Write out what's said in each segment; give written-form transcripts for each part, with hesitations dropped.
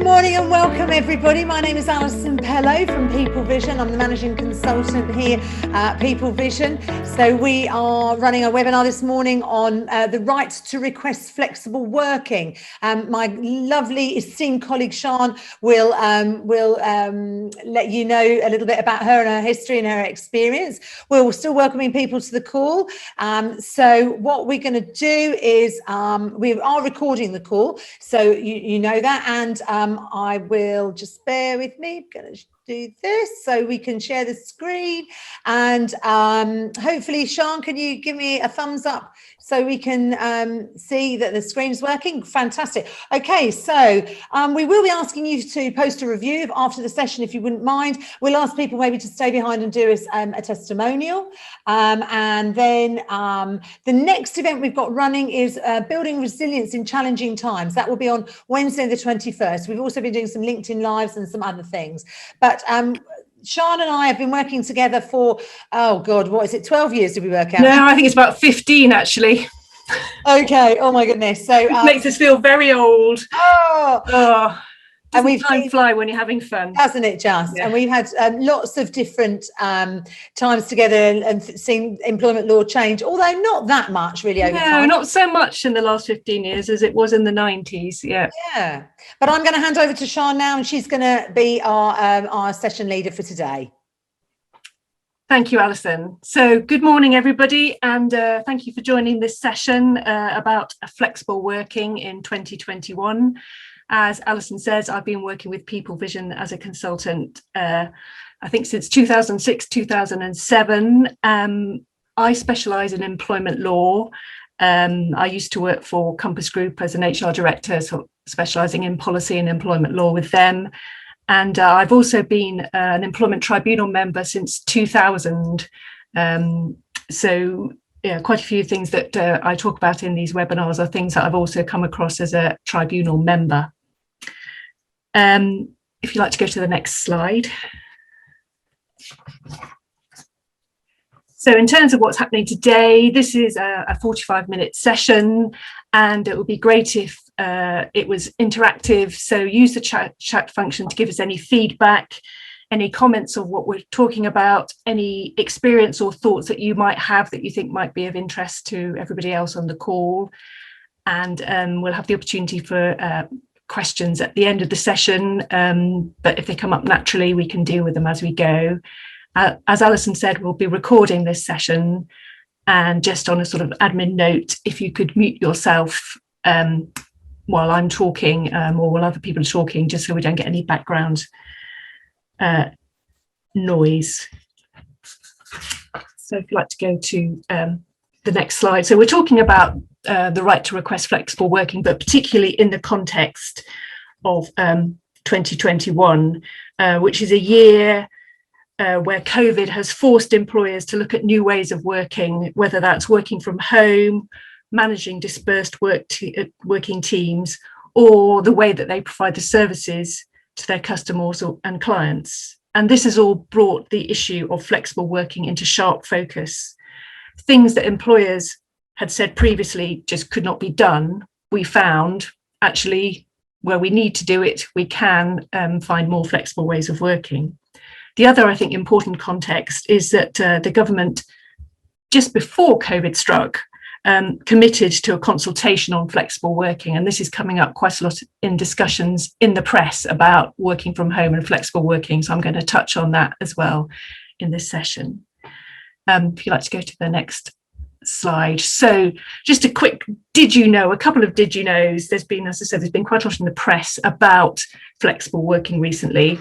Good morning and welcome everybody. My name is Alison Pello from People Vision. I'm the managing consultant here at People Vision. So we are running a webinar this morning on the right to request flexible working. My lovely esteemed colleague Sian will let you know a little bit about her and her history and her experience. We're still welcoming people to the call. So what we're going to do is we are recording the call, so you know that, and I will just bear with me. I'm going to do this so we can share the screen, and hopefully, Sian, can you give me a thumbs up so we can see that the screen's working? Fantastic. Okay, so we will be asking you to post a review after the session, if you wouldn't mind. We'll ask people maybe to stay behind and do a testimonial. And then the next event we've got running is Building Resilience in Challenging Times. That will be on Wednesday the 21st. We've also been doing some LinkedIn Lives and some other things. But Sian and I have been working together for, oh God, what is it, 12 years did we work out? No, I think it's about 15 actually. Okay, oh my goodness. So it makes us feel very old. And we've time fly when you're having fun, hasn't it just? Yeah. And we've had lots of different times together and seen employment law change, although not that much really over time. No, not so much in the last 15 years as it was in the 90s. Yeah. But I'm going to hand over to Sian now, and she's going to be our session leader for today. Thank you, Alison. So good morning, everybody, and thank you for joining this session about flexible working in 2021. As Alison says, I've been working with People Vision as a consultant, I think since 2006, 2007. I specialise in employment law. I used to work for Compass Group as an HR director, so specialising in policy and employment law with them. And I've also been an employment tribunal member since 2000. So yeah, quite a few things that I talk about in these webinars are things that I've also come across as a tribunal member. If you'd like to go to the next slide. So in terms of what's happening today, this is a 45-minute session, and it would be great if it was interactive. So use the chat function to give us any feedback, any comments of what we're talking about, any experience or thoughts that you might have that you think might be of interest to everybody else on the call. And we'll have the opportunity for questions at the end of the session, but if they come up naturally, we can deal with them as we go. As Alison said, we'll be recording this session, and just on a sort of admin note, if you could mute yourself while I'm talking or while other people are talking, just so we don't get any background noise. So if you'd like to go to the next slide. So we're talking about the right to request flexible working, but particularly in the context of 2021, which is a year where COVID has forced employers to look at new ways of working, whether that's working from home, managing dispersed working teams, or the way that they provide the services to their customers and clients. And this has all brought the issue of flexible working into sharp focus. Things that employers had said previously just could not be done, we found actually where we need to do it, we can find more flexible ways of working. The other, I think, important context is that the government, just before COVID struck, committed to a consultation on flexible working. And this is coming up quite a lot in discussions in the press about working from home and flexible working. So I'm going to touch on that as well in this session. If you'd like to go to the next slide. So just a quick did you know, a couple of did you knows. There's been, as I said, there's been quite a lot in the press about flexible working recently.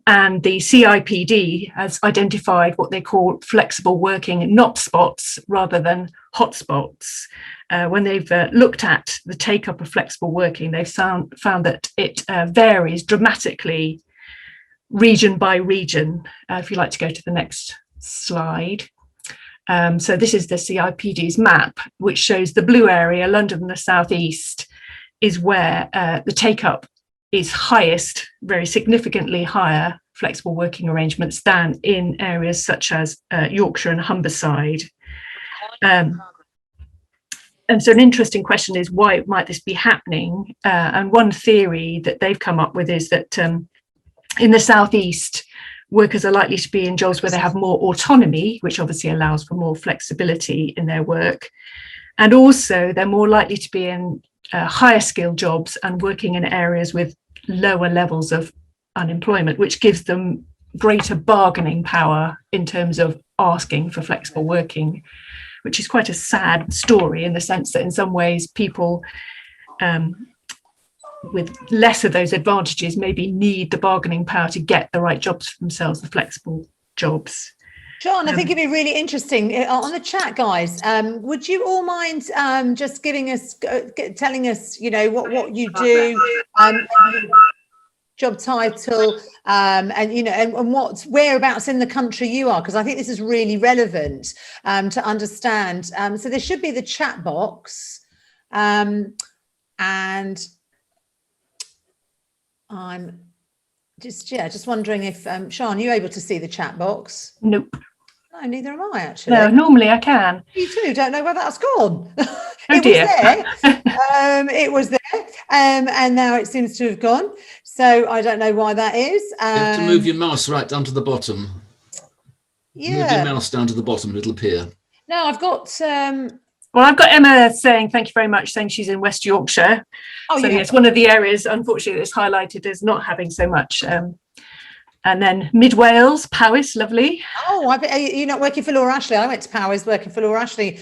And the CIPD has identified what they call flexible working not spots rather than hotspots. When they've looked at the take-up of flexible working, they've found that it varies dramatically region by region. If you'd like to go to the next slide. So this is the CIPD's map, which shows the blue area, London and the southeast, is where the take-up is highest, very significantly higher flexible working arrangements than in areas such as Yorkshire and Humberside. And so an interesting question is, why might this be happening? And one theory that they've come up with is that in the southeast, workers are likely to be in jobs where they have more autonomy, which obviously allows for more flexibility in their work. And also they're more likely to be in higher skilled jobs and working in areas with lower levels of unemployment, which gives them greater bargaining power in terms of asking for flexible working, which is quite a sad story in the sense that in some ways people with less of those advantages maybe need the bargaining power to get the right jobs for themselves, the flexible jobs. John, I think it'd be really interesting on the chat, guys. Would you all mind just giving us, telling us, what you do, job title, and and whereabouts in the country you are, because I think this is really relevant to understand. So there should be the chat box, and I'm just wondering if Sian, are you able to see the chat box? Nope. No, neither am I actually. No, normally I can. You too. Don't know where that's gone. Oh dear. It was there, and now it seems to have gone. So I don't know why that is. You have to move your mouse right down to the bottom. Yeah. Move your mouse down to the bottom, it'll appear. No, I've got. Well, I've got Emma saying thank you very much, saying she's in West Yorkshire. Oh, so yeah. It's one of the areas, unfortunately, that's highlighted as not having so much. And then Mid Wales, Powys, lovely. Oh, you're not working for Laura Ashley. I went to Powys working for Laura Ashley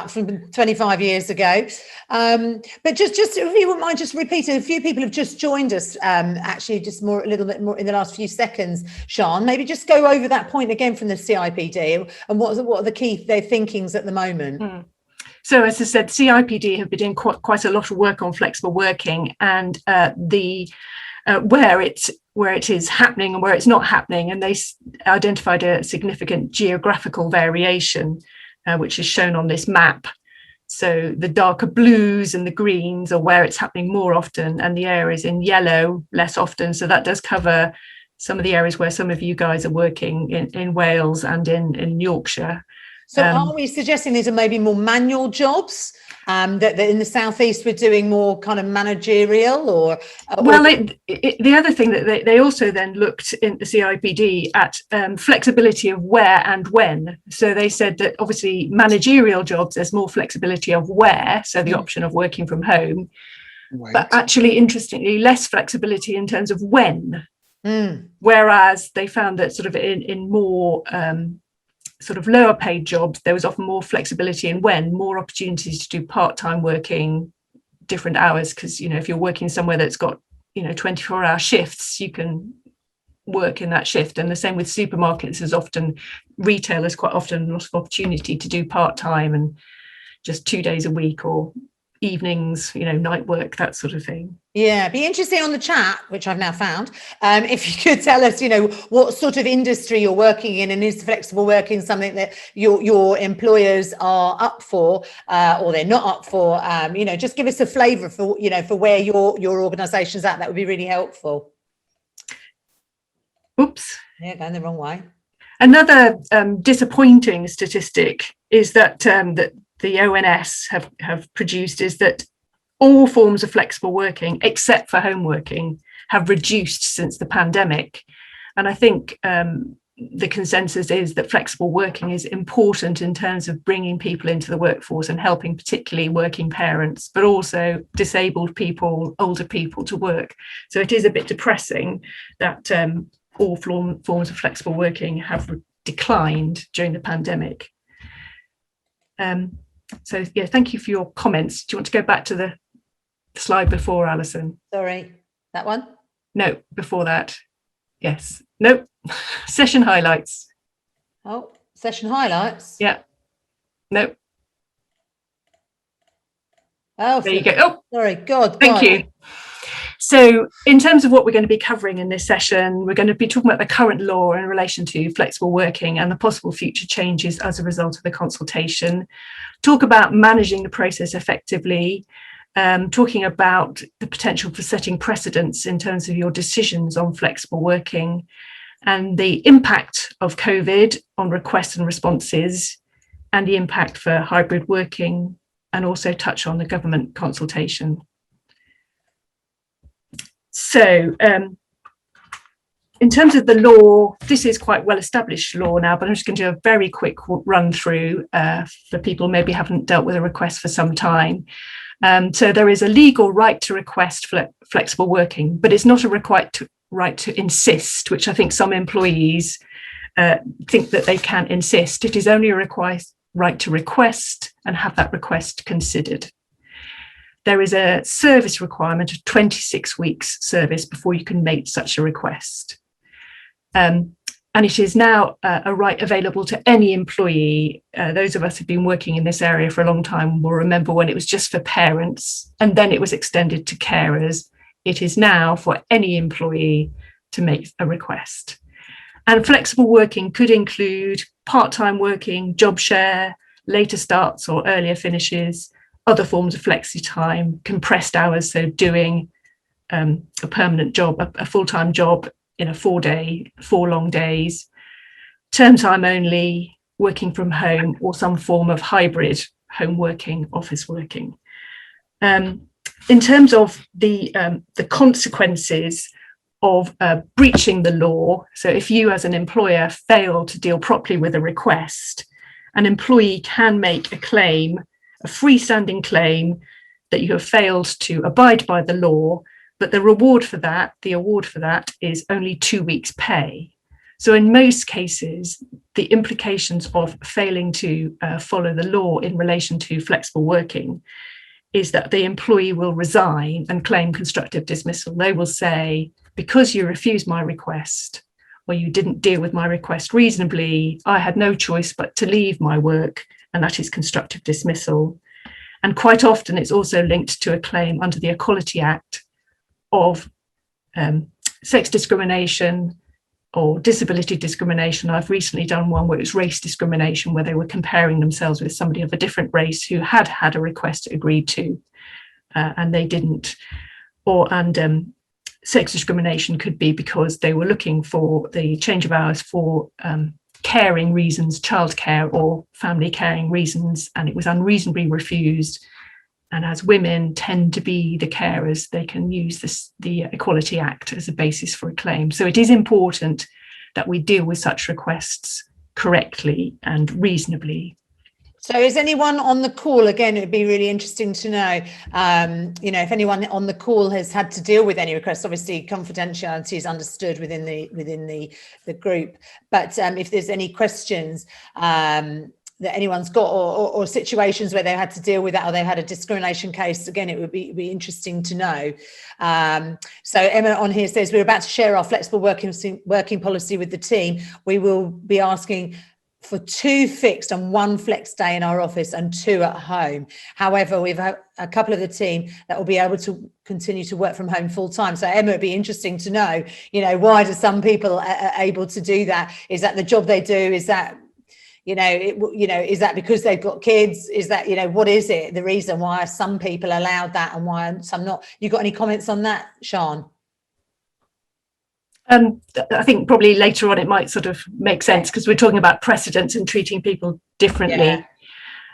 from 25 years ago. But just if you wouldn't mind just repeating, a few people have just joined us, actually just a little bit more in the last few seconds, Sian. Maybe just go over that point again from the CIPD and what are the key their thinkings at the moment. So as I said, CIPD have been doing quite a lot of work on flexible working, and where it is happening and where it's not happening, and they identified a significant geographical variation, which is shown on this map. So the darker blues and the greens are where it's happening more often, and the areas in yellow less often. So that does cover some of the areas where some of you guys are working in Wales and in Yorkshire. So are we suggesting these are maybe more manual jobs, that in the southeast we're doing more kind of managerial or? Well, the other thing that they also then looked in the CIPD at flexibility of where and when. So they said that obviously managerial jobs, there's more flexibility of where, so the option of working from home, but actually interestingly less flexibility in terms of when. Whereas they found that sort of in more sort of lower paid jobs, there was often more flexibility in when, more opportunities to do part-time working, different hours, because if you're working somewhere that's got 24-hour shifts, you can work in that shift. And the same with supermarkets, there's often retailers quite often lots of opportunity to do part-time and just 2 days a week or evenings, night work, that sort of thing. Yeah, be interesting on the chat, which I've now found, if you could tell us, what sort of industry you're working in, and is flexible working something that your employers are up for, or they're not up for. Just give us a flavour for where your organisation's at. That would be really helpful. Oops. Yeah, going the wrong way. Another disappointing statistic is that the ONS have produced is that all forms of flexible working, except for home working, have reduced since the pandemic. And I think the consensus is that flexible working is important in terms of bringing people into the workforce and helping particularly working parents, but also disabled people, older people to work. So it is a bit depressing that all forms of flexible working have declined during the pandemic. So yeah, thank you for your comments. Do you want to go back to the slide before, Alison? Sorry, that one? No, before that. Yes. Nope. Session highlights. Oh, session highlights? Yeah. Nope. Oh, there you go. Oh, sorry. God. Thank you. So in terms of what we're going to be covering in this session, we're going to be talking about the current law in relation to flexible working and the possible future changes as a result of the consultation, talk about managing the process effectively, talking about the potential for setting precedents in terms of your decisions on flexible working and the impact of COVID on requests and responses and the impact for hybrid working, and also touch on the government consultation. So in terms of the law, this is quite well-established law now, but I'm just going to do a very quick run through for people who maybe haven't dealt with a request for some time. So there is a legal right to request flexible working, but it's not a right to insist, which I think some employees think that they can insist. It is only a right to request and have that request considered. There is a service requirement of 26 weeks service before you can make such a request. And it is now a right available to any employee. Those of us who've been working in this area for a long time will remember when it was just for parents and then it was extended to carers. It is now for any employee to make a request. And flexible working could include part-time working, job share, later starts or earlier finishes, other forms of flexi time, compressed hours, so doing a permanent job, a full-time job in a 4 long days, term time only, working from home, or some form of hybrid home working, office working. In terms of the consequences of breaching the law, so if you as an employer fail to deal properly with a request, an employee can make a claim, a freestanding claim that you have failed to abide by the law, but the award for that is only 2 weeks' pay. So in most cases, the implications of failing to follow the law in relation to flexible working is that the employee will resign and claim constructive dismissal. They will say, because you refused my request or you didn't deal with my request reasonably, I had no choice but to leave my work, and that is constructive dismissal. And quite often it's also linked to a claim under the Equality Act of sex discrimination or disability discrimination. I've recently done one where it was race discrimination, where they were comparing themselves with somebody of a different race who had had a request agreed to and they didn't. And sex discrimination could be because they were looking for the change of hours for caring reasons, childcare or family caring reasons, and it was unreasonably refused. And as women tend to be the carers, they can use the Equality Act as a basis for a claim. So it is important that we deal with such requests correctly and reasonably. So is anyone on the call? Again, it'd be really interesting to know, if anyone on the call has had to deal with any requests. Obviously, confidentiality is understood within the group. But if there's any questions that anyone's got, or situations where they've had to deal with that, or they've had a discrimination case, again, it would be interesting to know. So Emma on here says, we're about to share our flexible working policy with the team. We will be asking for 2 fixed and 1 flex day in our office and 2 at home. However, we've had a couple of the team that will be able to continue to work from home full time. So Emma, it'd be interesting to know, why do some people are able to do that? Is that the job they do? Is that is that because they've got kids? Is that, what is it? The reason why some people allowed that and why some not? You got any comments on that, Sian? I think probably later on it might sort of make sense because we're talking about precedents and treating people differently.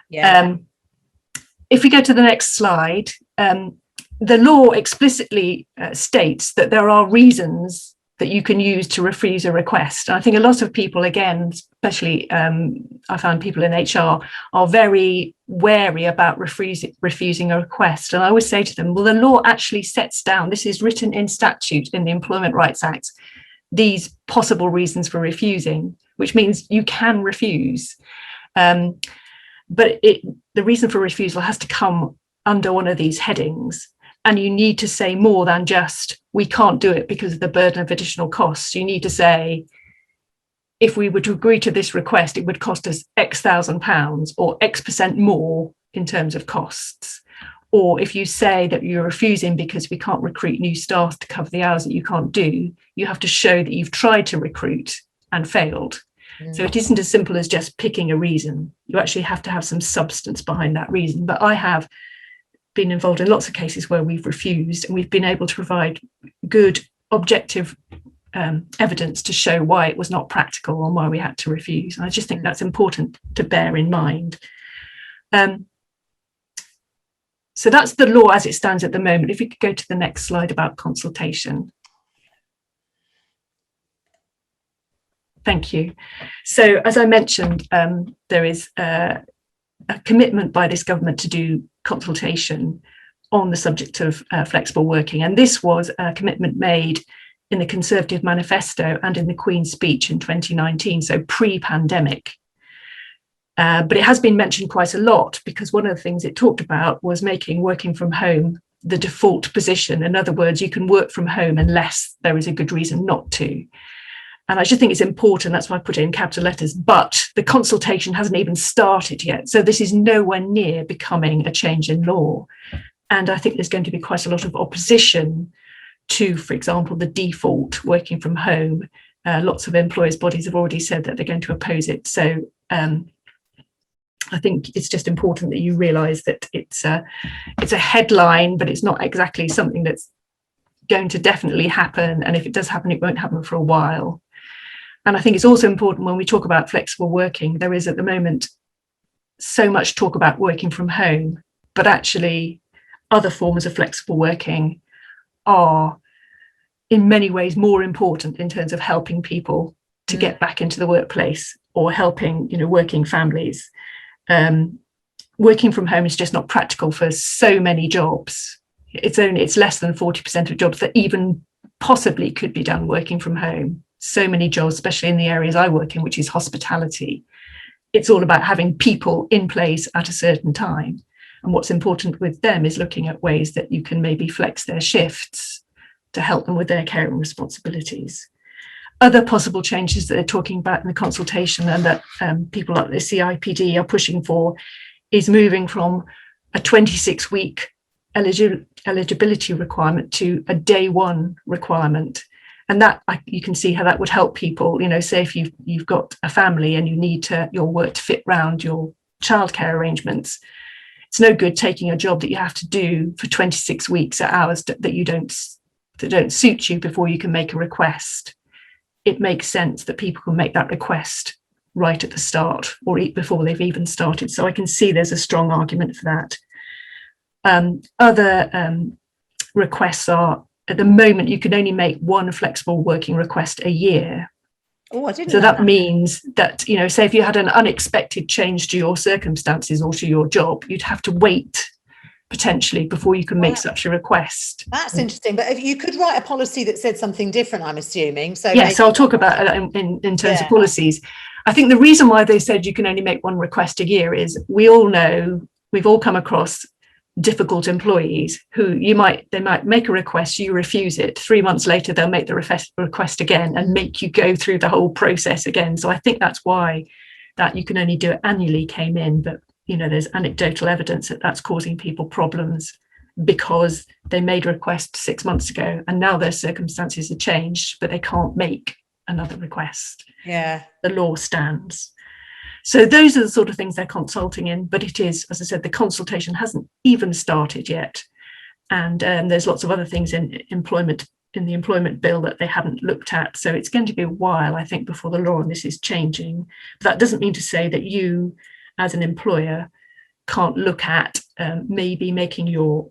Yeah. If we go to the next slide, the law explicitly states that there are reasons that you can use to refuse a request. And I think a lot of people, again, especially I find people in HR, are very wary about refusing a request. And I always say to them, well, the law actually sets down, this is written in statute in the Employment Rights Act, these possible reasons for refusing, which means you can refuse. But the reason for refusal has to come under one of these headings. And you need to say more than just, we can't do it because of the burden of additional costs. You need to say, if we were to agree to this request, it would cost us X thousand pounds or X% more in terms of costs. Or if you say that you're refusing because we can't recruit new staff to cover the hours that you can't do, you have to show that you've tried to recruit and failed. So it isn't as simple as just picking a reason. You actually have to have some substance behind that reason. But I have been involved in lots of cases where we've refused and we've been able to provide good objective evidence to show why it was not practical and why we had to refuse. And I just think that's important to bear in mind. So that's the law as it stands at the moment. If we could go to the next slide about consultation. Thank you. So as I mentioned, there is a commitment by this government to do consultation on the subject of flexible working. And this was a commitment made in the Conservative manifesto and in the Queen's speech in 2019, so pre-pandemic. But it has been mentioned quite a lot because one of the things it talked about was making working from home the default position. In other words, you can work from home unless there is a good reason not to. And I just think it's important, that's why I put it in capital letters, but the consultation hasn't even started yet. So this is nowhere near becoming a change in law. And I think there's going to be quite a lot of opposition to, for example, the default working from home. Lots of employers' bodies have already said that they're going to oppose it. So I think it's just important that you realise that it's a headline, but it's not exactly something that's going to definitely happen. And if it does happen, it won't happen for a while. And I think it's also important when we talk about flexible working, there is at the moment so much talk about working from home, but actually other forms of flexible working are in many ways more important in terms of helping people to get back into the workplace or helping, working families. Working from home is just not practical for so many jobs. It's less than 40% of jobs that even possibly could be done working from home. So many jobs, especially in the areas I work in, which is hospitality. It's all about having people in place at a certain time. And what's important with them is looking at ways that you can maybe flex their shifts to help them with their caring responsibilities. Other possible changes that they're talking about in the consultation and that people like the CIPD are pushing for is moving from a 26-week eligibility requirement to a day one requirement. And that you can see how that would help people, say if you've got a family and you need your work to fit around your childcare arrangements. It's no good taking a job that you have to do for 26 weeks at hours that don't suit you before you can make a request. It makes sense that people can make that request right at the start or before they've even started. So I can see there's a strong argument for that. Other requests are, at the moment, you can only make one flexible working request a year. Oh, I didn't So know that means that, say if you had an unexpected change to your circumstances or to your job, you'd have to wait potentially before you can make such a request. That's interesting. But if you could write a policy that said something different, I'm assuming. So yes, I'll talk about it in terms of policies. I think the reason why they said you can only make one request a year is we all know, we've all come across difficult employees who they might make a request, you refuse it. 3 months later, they'll make the request again and make you go through the whole process again. So I think that's why that you can only do it annually came in. But, there's anecdotal evidence that that's causing people problems because they made a request 6 months ago and now their circumstances have changed, but they can't make another request. Yeah. The law stands. So those are the sort of things they're consulting in, but it is, as I said, the consultation hasn't even started yet. And there's lots of other things in the employment bill that they haven't looked at. So it's going to be a while, I think, before the law on this is changing. But that doesn't mean to say that you, as an employer, can't look at maybe making your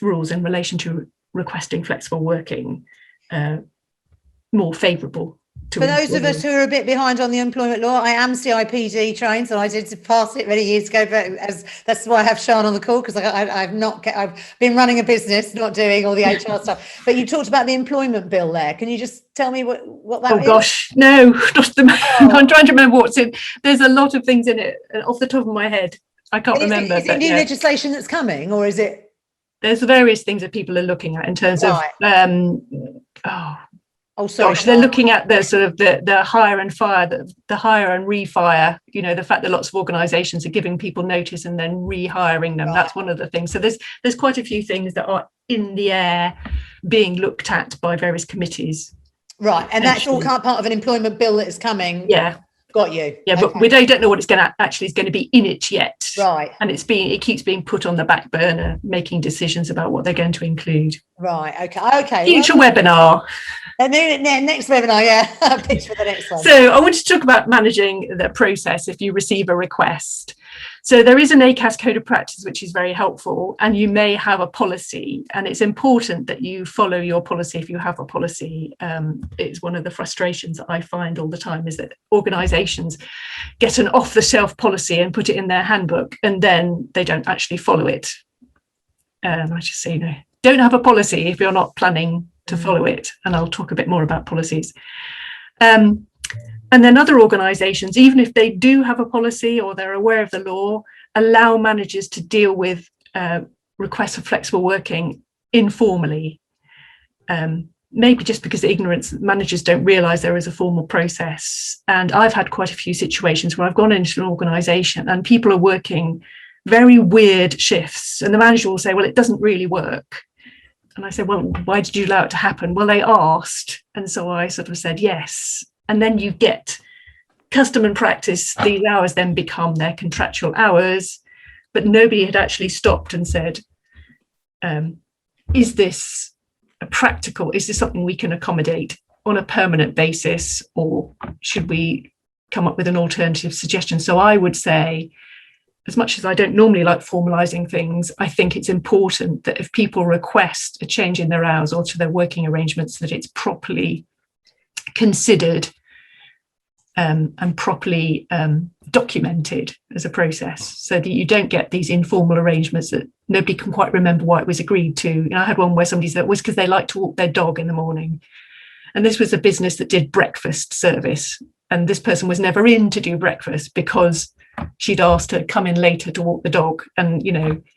rules in relation to requesting flexible working more favourable. For those of us who are a bit behind on the employment law, I am CIPD trained, so I did pass it many years ago. But that's why I have Sian on the call, because I've been running a business, not doing all the HR stuff. But you talked about the employment bill there. Can you just tell me what that is? Oh gosh, no, not I'm trying to remember what's in. There's a lot of things in it. Off the top of my head, I can't remember. Is it new legislation that's coming, or is it? There's various things that people are looking at in terms of. Oh, sorry. Gosh, they're looking at the sort of the hire and fire, the hire and refire, the fact that lots of organisations are giving people notice and then rehiring them. Right. That's one of the things. So there's quite a few things that are in the air being looked at by various committees. Right. And that's all part of an employment bill that is coming. Yeah. Got you. Yeah, okay. But we don't know what it's going to be in it yet. Right. And it keeps being put on the back burner, making decisions about what they're going to include. Right. Okay. Future webinar. Next webinar, yeah. Pitch for the next one. So I want to talk about managing the process if you receive a request. So there is an ACAS code of practice, which is very helpful, and you may have a policy, and it's important that you follow your policy if you have a policy. It's one of the frustrations that I find all the time is that organisations get an off-the-shelf policy and put it in their handbook, and then they don't actually follow it. I just say, don't have a policy if you're not planning to follow it, and I'll talk a bit more about policies. And then other organisations, even if they do have a policy or they're aware of the law, allow managers to deal with requests for flexible working informally. Maybe just because of ignorance, managers don't realise there is a formal process. And I've had quite a few situations where I've gone into an organisation and people are working very weird shifts, and the manager will say, well, it doesn't really work. And I said, well, why did you allow it to happen? Well, they asked. And so I sort of said, yes. And then you get custom and practice. These hours then become their contractual hours, but nobody had actually stopped and said, is this practical? Is this something we can accommodate on a permanent basis, or should we come up with an alternative suggestion? So I would say, as much as I don't normally like formalising things, I think it's important that if people request a change in their hours or to their working arrangements, that it's properly considered and properly documented as a process, so that you don't get these informal arrangements that nobody can quite remember why it was agreed to. I had one where somebody said it was because they like to walk their dog in the morning. And this was a business that did breakfast service. And this person was never in to do breakfast because she'd asked to come in later to walk the dog. And,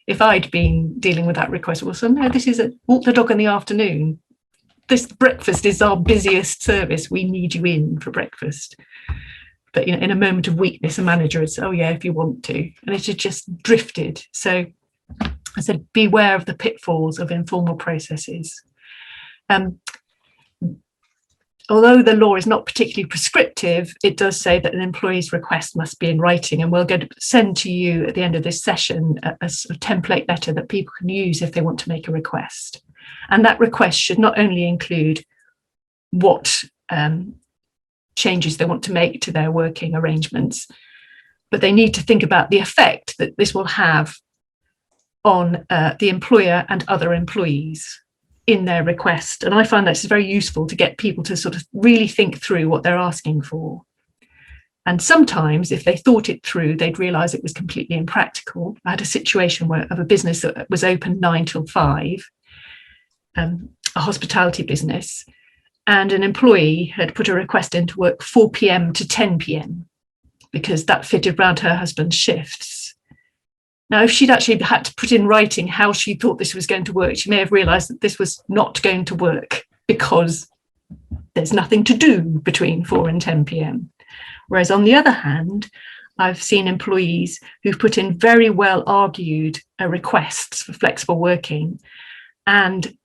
if I'd been dealing with that request, well, so no, this is a walk the dog in the afternoon. This breakfast is our busiest service. We need you in for breakfast. But in a moment of weakness, a manager would say, oh yeah, if you want to. And it had just drifted. So I said, beware of the pitfalls of informal processes. Although the law is not particularly prescriptive, it does say that an employee's request must be in writing, and we'll send to you at the end of this session a sort of template letter that people can use if they want to make a request. And that request should not only include what changes they want to make to their working arrangements, but they need to think about the effect that this will have on the employer and other employees in their request. And I find that's very useful to get people to sort of really think through what they're asking for. And sometimes if they thought it through, they'd realise it was completely impractical. I had a situation of a business that was open 9 till 5, a hospitality business, and an employee had put a request in to work 4 p.m. to 10 p.m. because that fitted around her husband's shifts. Now, if she'd actually had to put in writing how she thought this was going to work, she may have realised that this was not going to work because there's nothing to do between 4 and 10 p.m. Whereas on the other hand, I've seen employees who've put in very well argued requests for flexible working, and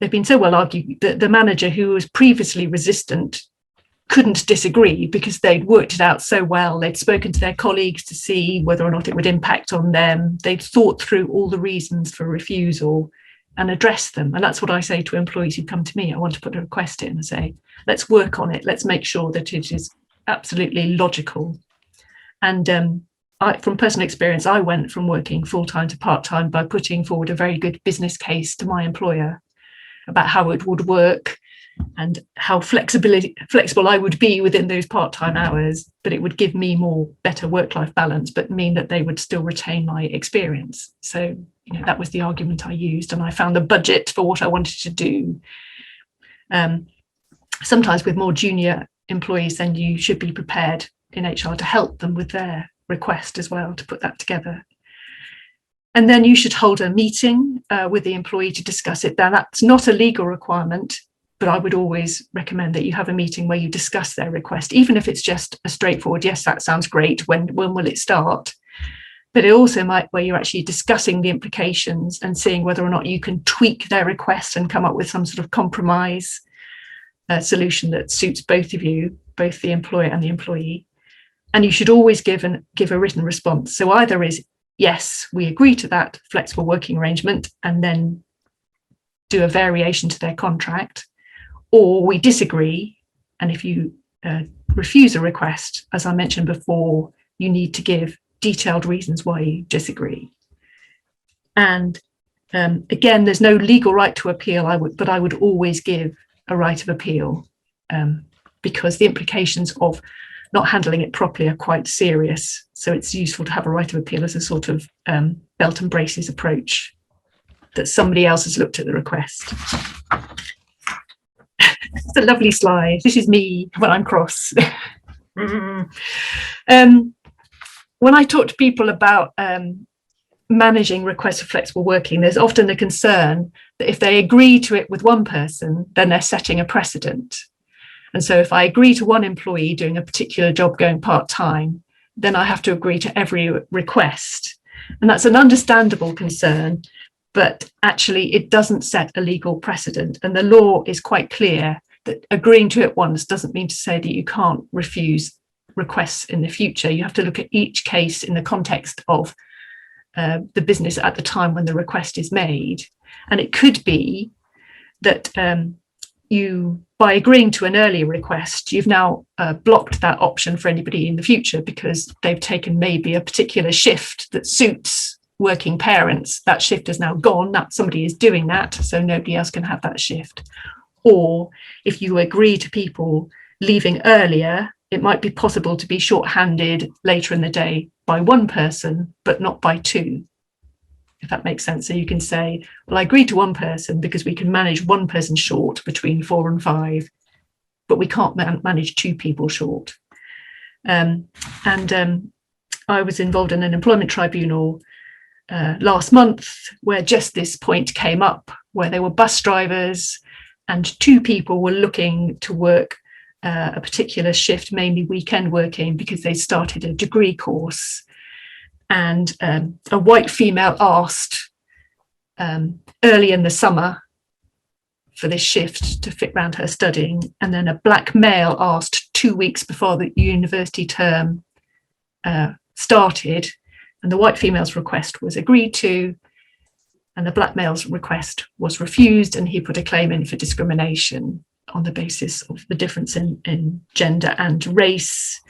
they've been so well argued that the manager, who was previously resistant, couldn't disagree because they'd worked it out so well. They'd spoken to their colleagues to see whether or not it would impact on them. They'd thought through all the reasons for refusal and addressed them. And that's what I say to employees who come to me. I want to put a request in and say, let's work on it. Let's make sure that it is absolutely logical. And from personal experience, I went from working full-time to part-time by putting forward a very good business case to my employer about how it would work and how flexible I would be within those part-time hours, but it would give me better work-life balance, but mean that they would still retain my experience. So, that was the argument I used, and I found the budget for what I wanted to do. Sometimes with more junior employees, then you should be prepared in HR to help them with their request as well, to put that together. And then you should hold a meeting with the employee to discuss it. Now, that's not a legal requirement, but I would always recommend that you have a meeting where you discuss their request, even if it's just a straightforward, yes, that sounds great, when will it start? But it also might where you're actually discussing the implications and seeing whether or not you can tweak their request and come up with some sort of compromise solution that suits both of you, both the employer and the employee. And you should always give a written response. So either is, yes, we agree to that flexible working arrangement, and then do a variation to their contract, or we disagree. And if you refuse a request, as I mentioned before, you need to give detailed reasons why you disagree. And again, there's no legal right to appeal, but I would always give a right of appeal, because the implications of not handling it properly are quite serious. So it's useful to have a right of appeal as a sort of belt and braces approach, that somebody else has looked at the request. It's a lovely slide. This is me when I'm cross. When I talk to people about managing requests for flexible working, there's often a concern that if they agree to it with one person, then they're setting a precedent. And so if I agree to one employee doing a particular job going part-time, then I have to agree to every request. And that's an understandable concern, but actually it doesn't set a legal precedent. And the law is quite clear that agreeing to it once doesn't mean to say that you can't refuse requests in the future. You have to look at each case in the context of the business at the time when the request is made. And it could be that you, by agreeing to an earlier request, you've now blocked that option for anybody in the future because they've taken maybe a particular shift that suits working parents. That shift is now gone, that somebody is doing that, so nobody else can have that shift. Or if you agree to people leaving earlier, it might be possible to be short-handed later in the day by one person, but not by two, if that makes sense. So you can say, well, I agreed to one person because we can manage one person short between 4 and 5, but we can't manage 2 people short. I was involved in an employment tribunal last month where just this point came up, where there were bus drivers and 2 people were looking to work a particular shift, mainly weekend working, because they started a degree course. And a white female asked early in the summer for this shift to fit around her studying. And then a black male asked 2 weeks before the university term started. And the white female's request was agreed to, and the black male's request was refused. And he put a claim in for discrimination on the basis of the difference in gender and race.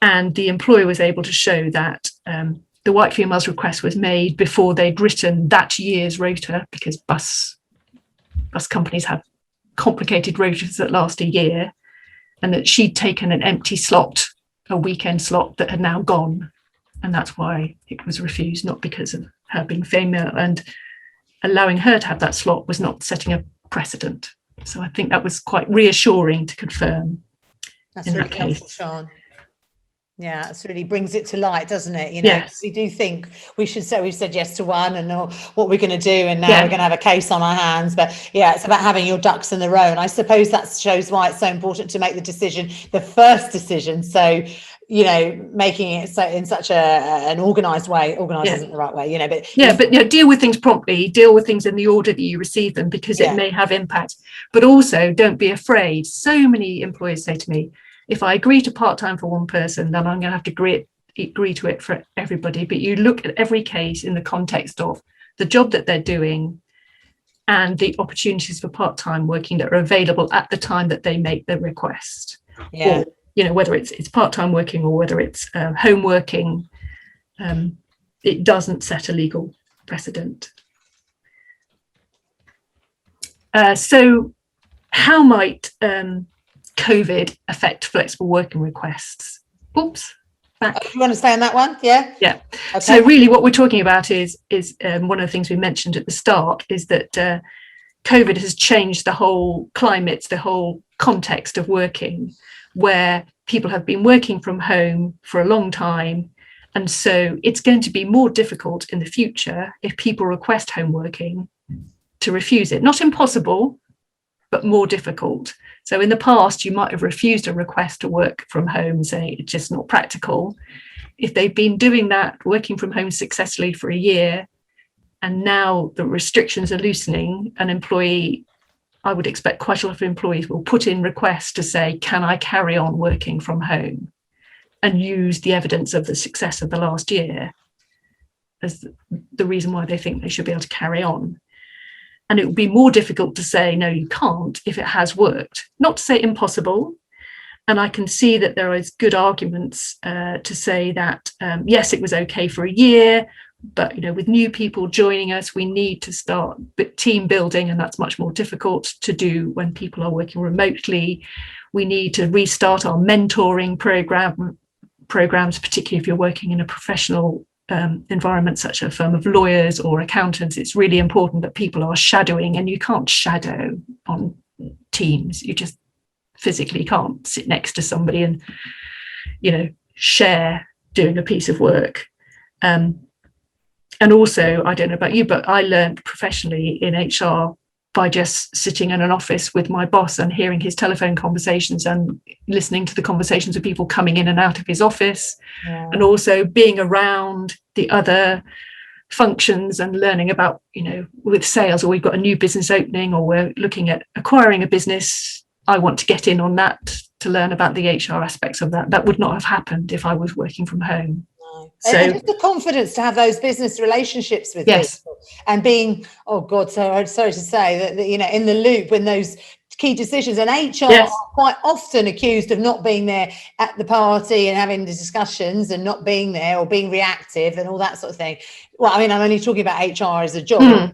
And the employer was able to show that the white female's request was made before they'd written that year's rota, because bus companies have complicated rotas that last a year, and that she'd taken an empty slot, a weekend slot that had now gone. And that's why it was refused, not because of her being female. And allowing her to have that slot was not setting a precedent. So I think that was quite reassuring to confirm. That's really helpful, Sean. Yeah, it really brings it to light, doesn't it? You know, yes. We do think we should say we've said yes to one and know what we're going to do, and now we're going to have a case on our hands. But yeah, it's about having your ducks in a row. And I suppose that shows why it's so important to make the decision, the first decision. So, you know, making it so in such an organised way. Organised isn't the right way, you know. But deal with things promptly. Deal with things in the order that you receive them, because it may have impact. But also, don't be afraid. So many employers say to me, if I agree to part-time for one person, then I'm going to have to agree to it for everybody. But you look at every case in the context of the job that they're doing and the opportunities for part-time working that are available at the time that they make the request. Yeah. Or, you know, whether it's part-time working or whether it's home working, it doesn't set a legal precedent. So how might COVID affect flexible working requests? Oops, back. You want to stay on that one? Yeah. Yeah. Okay. So really what we're talking about is one of the things we mentioned at the start is that COVID has changed the whole climate, the whole context of working, where people have been working from home for a long time. And so it's going to be more difficult in the future if people request home working to refuse it. Not impossible, but more difficult. So in the past, you might have refused a request to work from home and say it's just not practical. If they've been doing that, working from home successfully for a year, and now the restrictions are loosening, an employee, I would expect quite a lot of employees will put in requests to say, can I carry on working from home? And use the evidence of the success of the last year as the reason why they think they should be able to carry on. And it would be more difficult to say, no, you can't, if it has worked. Not to say impossible, And I can see that there is good arguments to say that, yes, it was okay for a year, but with new people joining us, we need to start team building, and that's much more difficult to do when people are working remotely. We need to restart our mentoring programs, particularly if you're working in a professional environment such as a firm of lawyers or accountants. It's really important that people are shadowing, and you can't shadow on Teams. You just physically can't sit next to somebody and share doing a piece of work. And also, I don't know about you, but I learned professionally in HR by just sitting in an office with my boss and hearing his telephone conversations and listening to the conversations of people coming in and out of his office, and also being around the other functions and learning about, with sales, or we've got a new business opening, or we're looking at acquiring a business. I want to get in on that to learn about the HR aspects of that. That would not have happened if I was working from home. So, and just the confidence to have those business relationships with people, and being, sorry to say that in the loop when those key decisions, and HR are quite often accused of not being there at the party and having the discussions and not being there, or being reactive and all that sort of thing. Well, I mean, I'm only talking about HR as a job.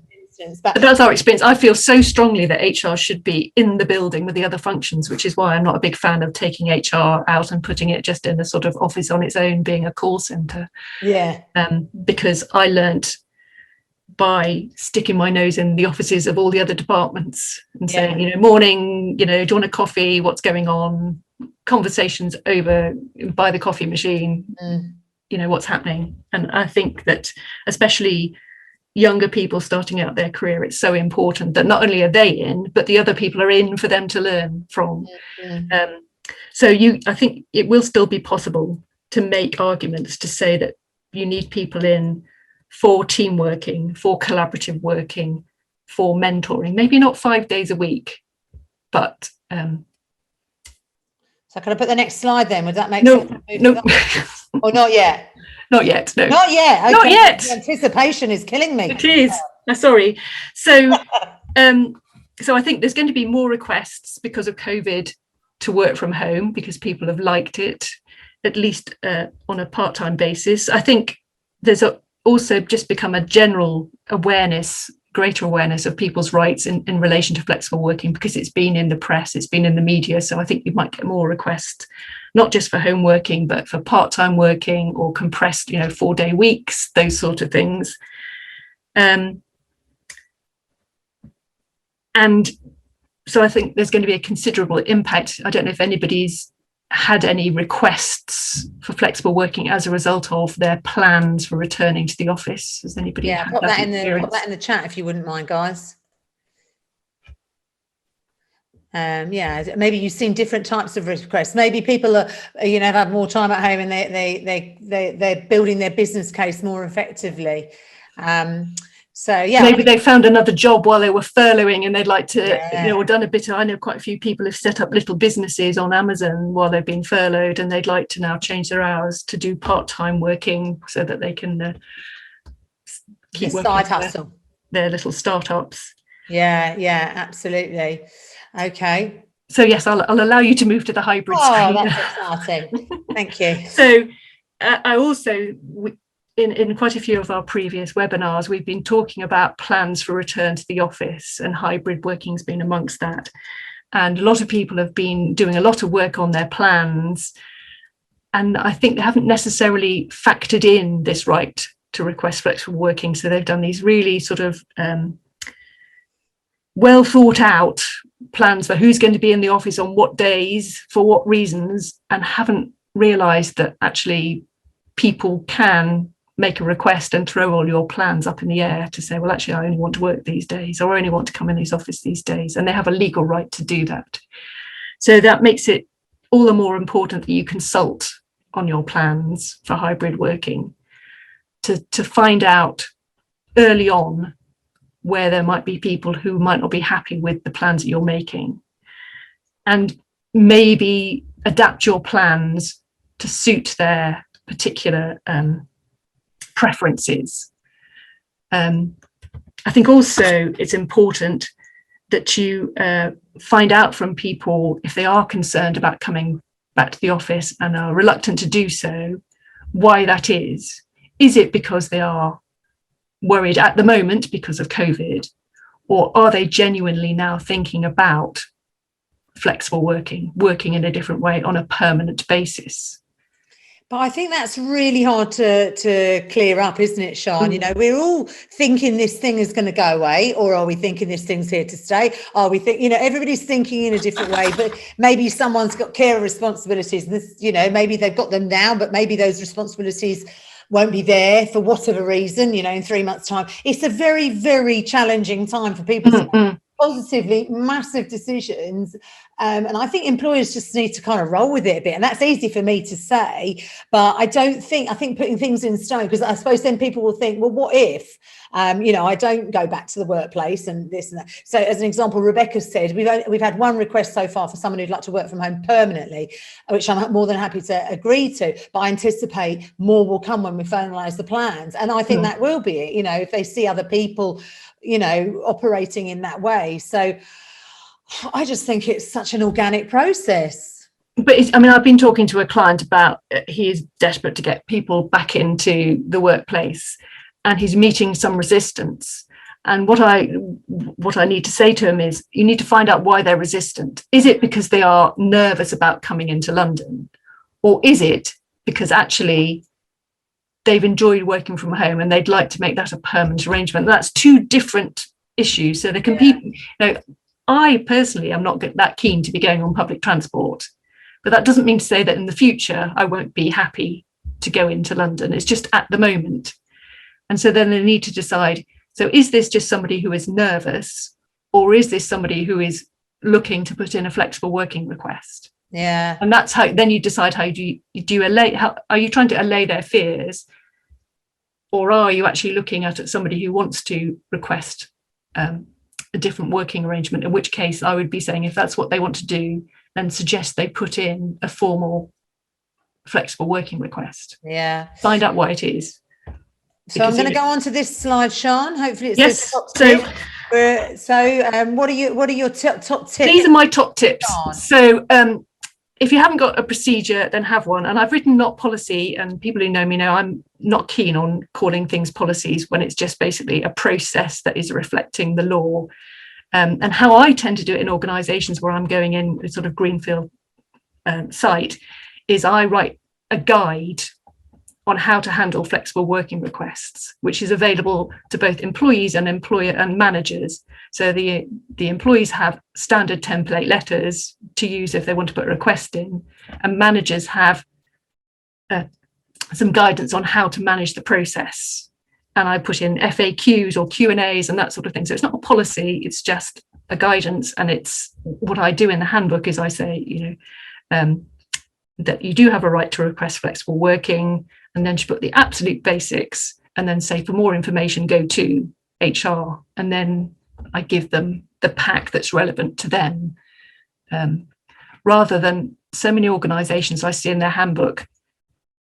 But that's our experience. I feel so strongly that HR should be in the building with the other functions, which is why I'm not a big fan of taking HR out and putting it just in a sort of office on its own, being a call centre. Because I learnt by sticking my nose in the offices of all the other departments and saying, morning, do you want a coffee? What's going on? Conversations over by the coffee machine, what's happening. And I think that especially younger people starting out their career, it's so important that not only are they in, but the other people are in for them to learn from. I think it will still be possible to make arguments to say that you need people in for team working, for collaborative working, for mentoring, maybe not 5 days a week, but so can I put the next slide then? Would that make sense? No. Or not yet? Not yet, no. Not yet. Okay. Not yet. The anticipation is killing me. It is. Sorry. So I think there's going to be more requests because of COVID to work from home, because people have liked it, at least on a part-time basis. I think there's also just become a general awareness, greater awareness of people's rights in relation to flexible working, because it's been in the press, it's been in the media. So I think you might get more requests, not just for home working, but for part-time working or compressed, 4-day weeks, those sort of things. And so I think there's going to be a considerable impact. I don't know if anybody's had any requests for flexible working as a result of their plans for returning to the office. Has anybody had put that in the chat if you wouldn't mind, guys. Maybe you've seen different types of requests. Maybe people are, have had more time at home and they're building their business case more effectively. Maybe they found another job while they were furloughing and they'd like to, or done a bit of, I know quite a few people have set up little businesses on Amazon while they've been furloughed, and they'd like to now change their hours to do part-time working so that they can keep working side hustle. Their little startups. Yeah, absolutely. Okay. So yes, I'll allow you to move to the hybrid screen. Oh, that's exciting. Thank you. So I also, in quite a few of our previous webinars, we've been talking about plans for return to the office, and hybrid working has been amongst that. And a lot of people have been doing a lot of work on their plans. And I think they haven't necessarily factored in this right to request flexible working. So they've done these really sort of well thought out plans for who's going to be in the office on what days, for what reasons, and haven't realised that actually people can make a request and throw all your plans up in the air to say, well, actually, I only want to work these days, or I only want to come in this office these days. And they have a legal right to do that. So that makes it all the more important that you consult on your plans for hybrid working to find out early on where there might be people who might not be happy with the plans that you're making, and maybe adapt your plans to suit their particular preferences. I think also it's important that you find out from people if they are concerned about coming back to the office and are reluctant to do so, why that is. Is it because they are worried at the moment because of COVID, or are they genuinely now thinking about flexible working in a different way on a permanent basis? But I think that's really hard to clear up, isn't it, Sian? You know, we're all thinking this thing is going to go away, or are we thinking this thing's here to stay? Are we think, you know, everybody's thinking in a different way, but maybe someone's got care responsibilities. This, you know, maybe they've got them now, but maybe those responsibilities won't be there for whatever reason, you know, in 3 months' time. It's a very, very challenging time for people to make positively massive decisions. And I think employers just need to kind of roll with it a bit. And that's easy for me to say, but I think putting things in stone, because I suppose then people will think, well, what if, you know, I don't go back to the workplace and this and that. So as an example, Rebecca said, we've had one request so far for someone who'd like to work from home permanently, which I'm more than happy to agree to, but I anticipate more will come when we finalise the plans. And I think that will be it, you know, if they see other people, you know, operating in that way. So I just think it's such an organic process. But I mean, I've been talking to a client about, he is desperate to get people back into the workplace, and he's meeting some resistance. And what I need to say to him is, you need to find out why they're resistant. Is it because they are nervous about coming into London? Or is it because actually they've enjoyed working from home and they'd like to make that a permanent arrangement? That's two different issues. So they can be, you know, I personally am not that keen to be going on public transport, but that doesn't mean to say that in the future I won't be happy to go into London. It's just at the moment. And so then they need to decide, so is this just somebody who is nervous, or is this somebody who is looking to put in a flexible working request? Yeah. And that's how then you decide how you allay, how are you trying to allay their fears, or are you actually looking at somebody who wants to request a different working arrangement, in which case I would be saying, if that's what they want to do, then suggest they put in a formal flexible working request. Yeah. Find out what it is. So I'm going to go on to this slide, Sian. Hopefully it's yes. the top tip. So what are your top tips? These are my top tips. So if you haven't got a procedure, then have one. And I've written not policy, and people who know me know I'm not keen on calling things policies when it's just basically a process that is reflecting the law. And how I tend to do it in organisations where I'm going in a sort of greenfield site is I write a guide on how to handle flexible working requests, which is available to both employees and employer and managers. So the employees have standard template letters to use if they want to put a request in, and managers have some guidance on how to manage the process. And I put in FAQs or Q&As and that sort of thing. So it's not a policy, it's just a guidance. And it's what I do in the handbook is I say, you know, that you do have a right to request flexible working, and then to put the absolute basics, and then say for more information go to HR, and then I give them the pack that's relevant to them, rather than so many organisations I see in their handbook,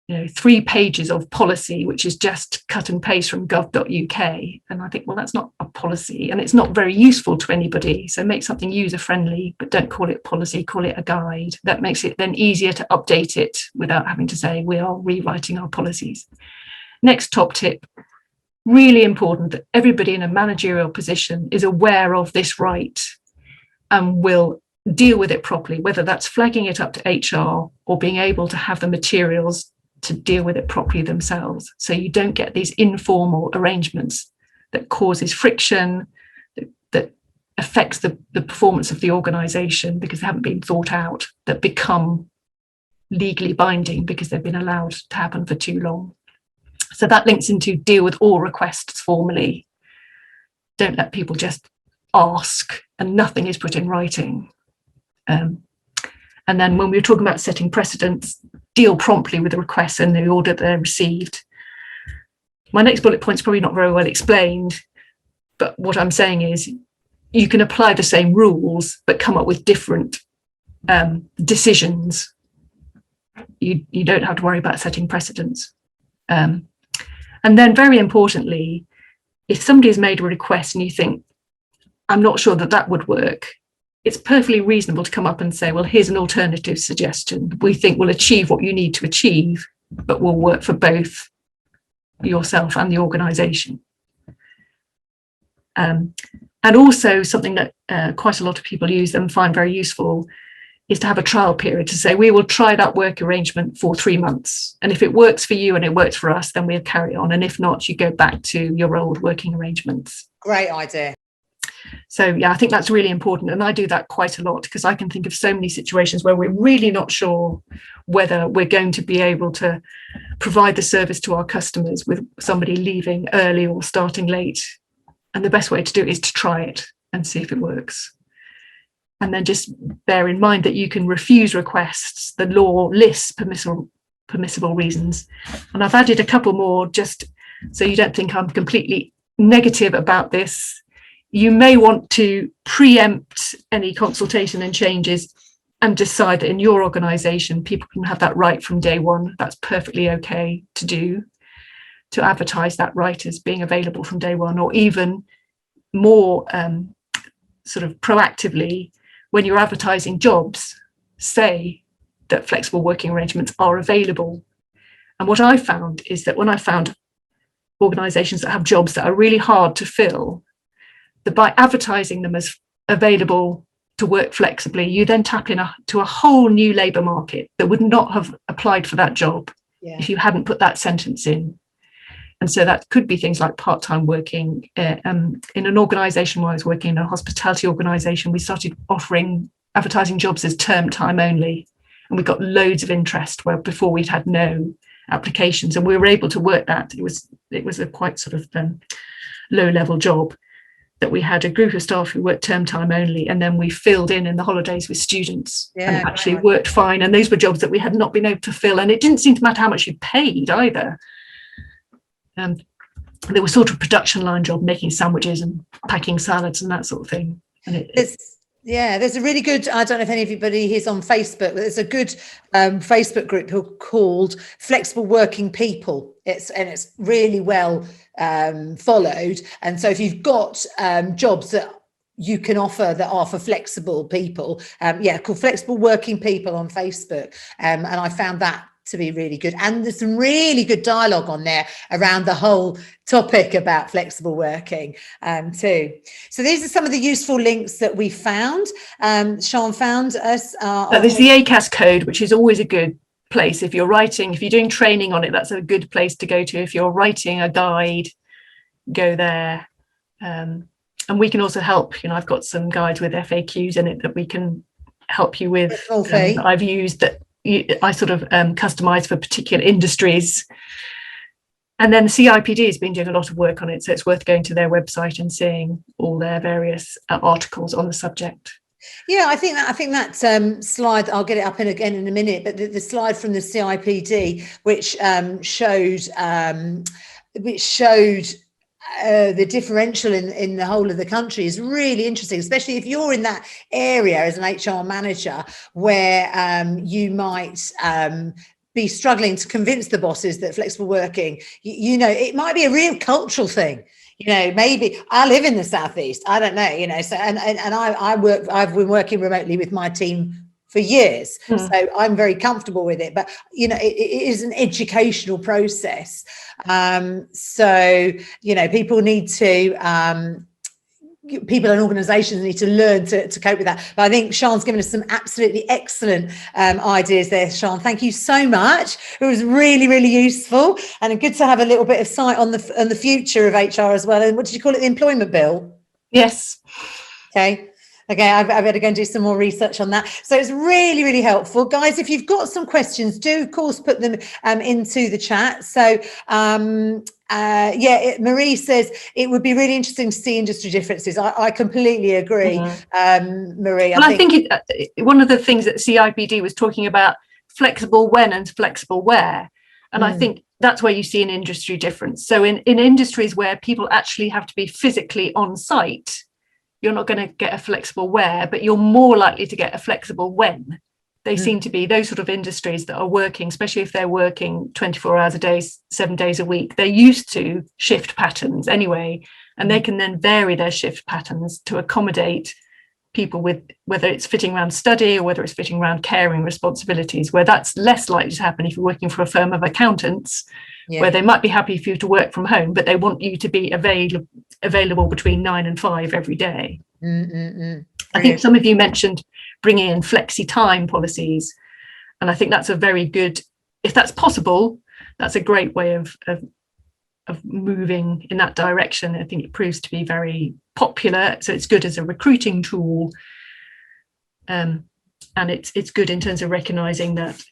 you know, 3 pages of policy, which is just cut and paste from gov.uk. And I think, well, that's not a policy, and it's not very useful to anybody. So make something user friendly, but don't call it policy, call it a guide. That makes it then easier to update it without having to say we are rewriting our policies. Next top tip, really important that everybody in a managerial position is aware of this right and will deal with it properly, whether that's flagging it up to HR or being able to have the materials to deal with it properly themselves. So you don't get these informal arrangements that causes friction, that affects the performance of the organisation because they haven't been thought out, that become legally binding because they've been allowed to happen for too long. So that links into deal with all requests formally. Don't let people just ask and nothing is put in writing. And then when we were talking about setting precedents, deal promptly with the requests in the order they're received. My next bullet point is probably not very well explained, but what I'm saying is you can apply the same rules, but come up with different decisions. You don't have to worry about setting precedents. And then very importantly, if somebody has made a request and you think, I'm not sure that would work, it's perfectly reasonable to come up and say, well, here's an alternative suggestion we think will achieve what you need to achieve, but will work for both yourself and the organisation. And also something that quite a lot of people use and find very useful is to have a trial period, to say, we will try that work arrangement for 3 months. And if it works for you and it works for us, then we'll carry on. And if not, you go back to your old working arrangements. Great idea. So, yeah, I think that's really important. And I do that quite a lot because I can think of so many situations where we're really not sure whether we're going to be able to provide the service to our customers with somebody leaving early or starting late. And the best way to do it is to try it and see if it works. And then just bear in mind that you can refuse requests. The law lists permissible reasons. And I've added a couple more just so you don't think I'm completely negative about this. You may want to preempt any consultation and changes and decide that in your organisation, people can have that right from day one. That's perfectly okay to do, to advertise that right as being available from day one, or even more sort of proactively, when you're advertising jobs, say that flexible working arrangements are available. And what I found is that when I found organisations that have jobs that are really hard to fill, that by advertising them as available to work flexibly, you then tap into a whole new labour market that would not have applied for that job if you hadn't put that sentence in. And so that could be things like part-time working. In an organisation where I was working in a hospitality organisation, we started advertising jobs as term time only. And we got loads of interest where before we'd had no applications, and we were able to work that. It was a quite sort of low-level job that we had a group of staff who worked term time only, and then we filled in the holidays with students, and it actually worked fine. And those were jobs that we had not been able to fill, and it didn't seem to matter how much you paid either. There was sort of production line job, making sandwiches and packing salads and that sort of thing. And there's a really good, I don't know if anybody is on Facebook, but there's a good Facebook group called Flexible Working People. It's really well followed. And so if you've got jobs that you can offer that are for flexible people, called Flexible Working People on Facebook. And I found that to be really good. And there's some really good dialogue on there around the whole topic about flexible working too. So these are some of the useful links that we found. Sian found us. There's the ACAS code, which is always a good place. If you're doing training on it, that's a good place to go to. If you're writing a guide, go there. And we can also help. I've got some guides with FAQs in it that we can help you with. That I've used that I sort of customize for particular industries. And then CIPD has been doing a lot of work on it, so it's worth going to their website and seeing all their various articles on the subject. Yeah, I think that slide, I'll get it up again in a minute, but the slide from the CIPD, which showed the differential in the whole of the country, is really interesting, especially if you're in that area as an HR manager where you might be struggling to convince the bosses that flexible working, it might be a real cultural thing. Maybe I live in the southeast, I don't know, so and I've been working remotely with my team for years, so I'm very comfortable with it, but it is an educational process. So people need to people and organizations need to learn to cope with that. But I think Sian's given us some absolutely excellent ideas there. Sian, thank you so much. It was really, really useful, and good to have a little bit of sight on the future of HR as well. And what did you call it? The employment bill? Yes. Okay, I better go and do some more research on that. So it's really, really helpful. Guys, if you've got some questions, do, of course, put them into the chat. So, Marie says it would be really interesting to see industry differences. I completely agree, Marie. Well, I think one of the things that CIPD was talking about, flexible when and flexible where. And I think that's where you see an industry difference. So in industries where people actually have to be physically on site, you're not going to get a flexible where, but you're more likely to get a flexible when. They seem to be those sort of industries that are working, especially if they're working 24 hours a day, 7 days a week. They're used to shift patterns anyway, and they can then vary their shift patterns to accommodate people with, whether it's fitting around study or whether it's fitting around caring responsibilities, where that's less likely to happen if you're working for a firm of accountants, where they might be happy for you to work from home, but they want you to be available between 9 and 5 every day. I think some of you mentioned bringing in flexi time policies, and I think that's a very good, if that's possible, that's a great way of moving in that direction. I think it proves to be very popular, so it's good as a recruiting tool, and it's good in terms of recognizing that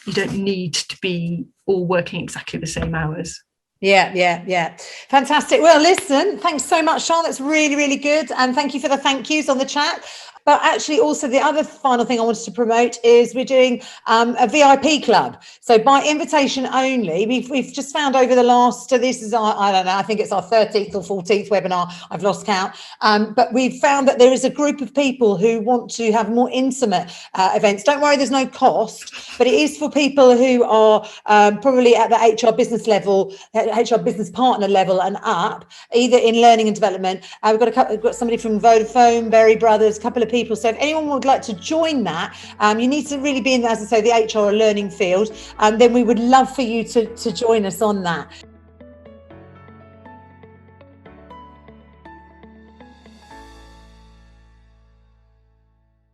you don't need to be all working exactly the same hours. Yeah. Fantastic. Well, listen, thanks so much, Sean. That's really, really good. And thank you for the thank yous on the chat. But actually, also the other final thing I wanted to promote is we're doing a VIP club. So by invitation only, we've just found over the last, this is our, I don't know, I think it's our 13th or 14th webinar, I've lost count. But we've found that there is a group of people who want to have more intimate events. Don't worry, there's no cost, but it is for people who are probably at the HR business level, HR business partner level and up, either in learning and development. We've got somebody from Vodafone, Berry Brothers, a couple of people. So if anyone would like to join that, you need to really be in, as I say, the HR learning field. Then we would love for you to join us on that.